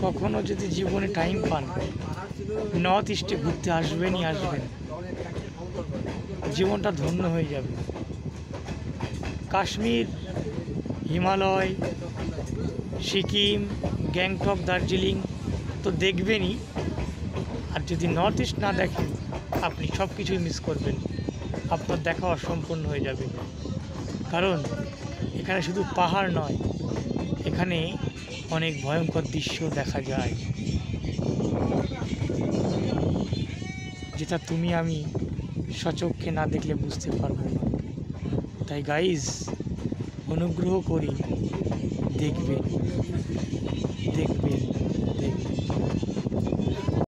কখনো যদি জীবনে টাইম পান, নর্থ ইস্টে ঘুরতে আসবেনই আসবেন, জীবনটা ধন্য হয়ে যাবে। কাশ্মীর, হিমালয়, সিকিম, গ্যাংটক, দার্জিলিং তো দেখবেনই। আর যদি নর্থ ইস্ট না দেখেন, আপনি সব কিছুই মিস করবেন, আপনার দেখা অসম্পূর্ণ হয়ে যাবে। কারণ এখানে শুধু পাহাড় নয়, এখানে অনেক ভয়ঙ্কর দৃশ্য দেখা যায়, যেটা তুমি আমি সচক্ষে না দেখলে বুঝতে পারবো না। তাই গাইজ, অনুগ্রহ করি দেখবে।